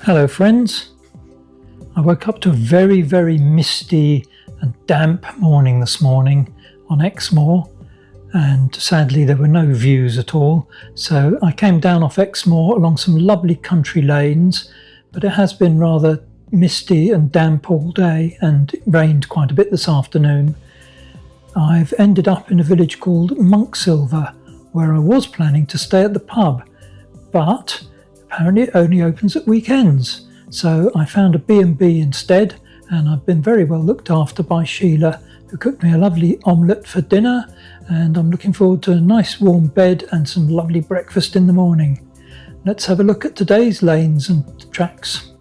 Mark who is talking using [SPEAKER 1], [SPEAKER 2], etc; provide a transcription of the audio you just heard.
[SPEAKER 1] Hello friends. I woke up to a very misty and damp morning this morning on Exmoor, and sadly there were no views at all, so I came down off Exmoor along some lovely country lanes, but it has been rather misty and damp all day and it rained quite a bit this afternoon. I've ended up in a village called Monksilver where I was planning to stay at the pub, but apparently it only opens at weekends. So I found a B&B instead, and I've been very well looked after by Sheila, who cooked me a lovely omelette for dinner, and I'm looking forward to a nice warm bed and some lovely breakfast in the morning. Let's have a look at today's lanes and tracks.